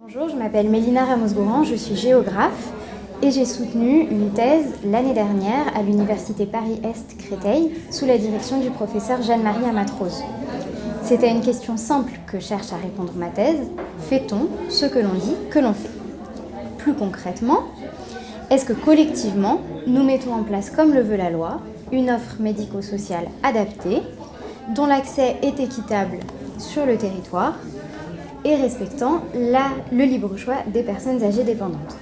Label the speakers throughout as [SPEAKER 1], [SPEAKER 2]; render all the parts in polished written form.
[SPEAKER 1] Bonjour, je m'appelle Mélina Ramos-Gourand, je suis géographe et j'ai soutenu une thèse l'année dernière à l'Université Paris-Est Créteil sous la direction du professeur Jeanne-Marie Amatrose. C'était une question simple que cherche à répondre ma thèse. Fait-on ce que l'on dit que l'on fait? Plus concrètement, est-ce que collectivement, nous mettons en place, comme le veut la loi, une offre médico-sociale adaptée, dont l'accès est équitable sur le territoire et respectant le libre choix des personnes âgées dépendantes?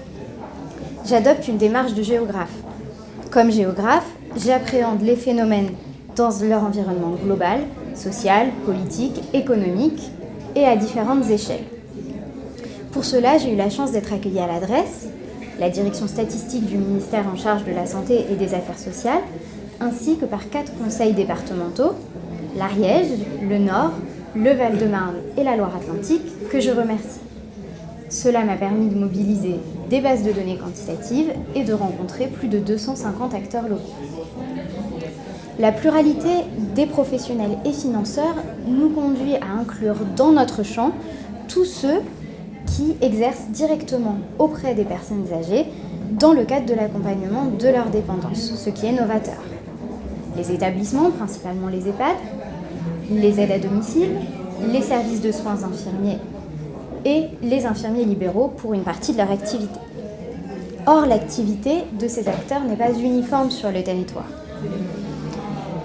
[SPEAKER 1] J'adopte une démarche de géographe. Comme géographe, j'appréhende les phénomènes dans leur environnement global, social, politique, économique et à différentes échelles. Pour cela, j'ai eu la chance d'être accueillie à l'adresse, la direction statistique du ministère en charge de la santé et des affaires sociales, ainsi que par 4 conseils départementaux, l'Ariège, le Nord, le Val-de-Marne et la Loire-Atlantique, que je remercie. Cela m'a permis de mobiliser des bases de données quantitatives et de rencontrer plus de 250 acteurs locaux. La pluralité des professionnels et financeurs nous conduit à inclure dans notre champ tous ceux qui exercent directement auprès des personnes âgées dans le cadre de l'accompagnement de leur dépendance, ce qui est novateur. Les établissements, principalement les EHPAD, les aides à domicile, les services de soins infirmiers et les infirmiers libéraux pour une partie de leur activité. Or, l'activité de ces acteurs n'est pas uniforme sur le territoire.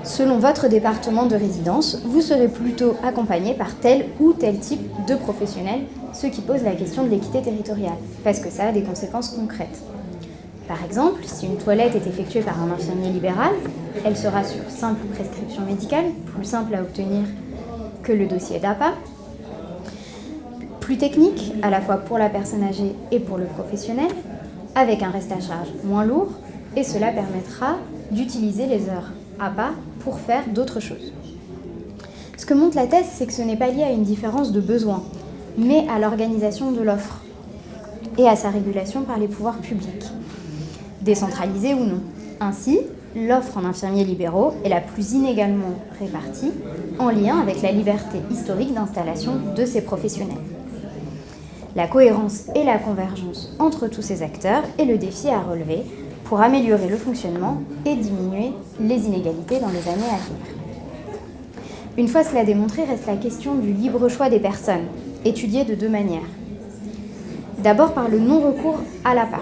[SPEAKER 1] Selon votre département de résidence, vous serez plutôt accompagné par tel ou tel type de professionnel, ce qui pose la question de l'équité territoriale, parce que ça a des conséquences concrètes. Par exemple, si une toilette est effectuée par un infirmier libéral, elle sera sur simple prescription médicale, plus simple à obtenir que le dossier d'APA, plus technique, à la fois pour la personne âgée et pour le professionnel, avec un reste à charge moins lourd, et cela permettra d'utiliser les heures APA pour faire d'autres choses. Ce que montre la thèse, c'est que ce n'est pas lié à une différence de besoin, mais à l'organisation de l'offre et à sa régulation par les pouvoirs publics, décentralisée ou non. Ainsi, l'offre en infirmiers libéraux est la plus inégalement répartie, en lien avec la liberté historique d'installation de ces professionnels. La cohérence et la convergence entre tous ces acteurs est le défi à relever pour améliorer le fonctionnement et diminuer les inégalités dans les années à venir. Une fois cela démontré, reste la question du libre choix des personnes, étudiée de 2 manières. D'abord par le non-recours à l'APA,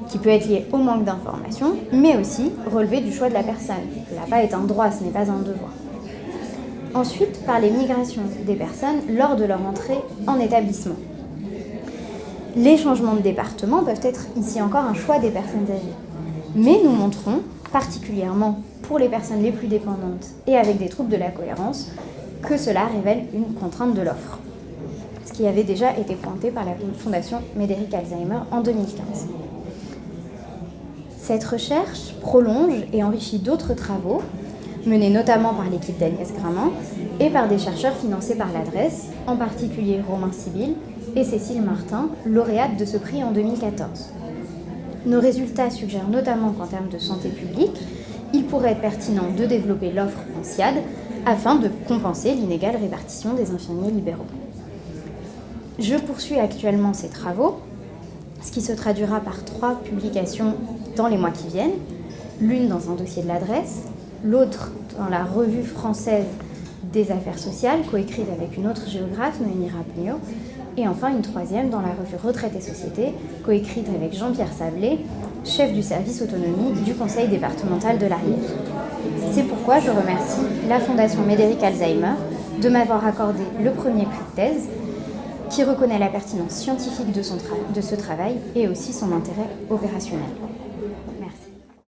[SPEAKER 1] qui peut être lié au manque d'information, mais aussi relever du choix de la personne. L'APA est un droit, ce n'est pas un devoir. Ensuite, par les migrations des personnes lors de leur entrée en établissement. Les changements de département peuvent être ici encore un choix des personnes âgées. Mais nous montrons, particulièrement pour les personnes les plus dépendantes et avec des troubles de la cohérence, que cela révèle une contrainte de l'offre, ce qui avait déjà été pointé par la Fondation Médéric Alzheimer en 2015. Cette recherche prolonge et enrichit d'autres travaux, menés notamment par l'équipe d'Agnès Gramin et par des chercheurs financés par l'adresse, en particulier Romain Sibyl et Cécile Martin, lauréates de ce prix en 2014. Nos résultats suggèrent notamment qu'en termes de santé publique, il pourrait être pertinent de développer l'offre en SIAD afin de compenser l'inégale répartition des infirmiers libéraux. Je poursuis actuellement ces travaux, ce qui se traduira par 3 publications dans les mois qui viennent, l'une dans un dossier de l'adresse, l'autre dans la revue française des affaires sociales, coécrite avec une autre géographe, Noémie Rapugno, et enfin une 3e dans la revue Retraite et Société, coécrite avec Jean-Pierre Sablé, chef du service autonomie du conseil départemental de l'Ariège. C'est pourquoi je remercie la Fondation Médéric Alzheimer de m'avoir accordé le premier prix de thèse, qui reconnaît la pertinence scientifique de ce travail et aussi son intérêt opérationnel.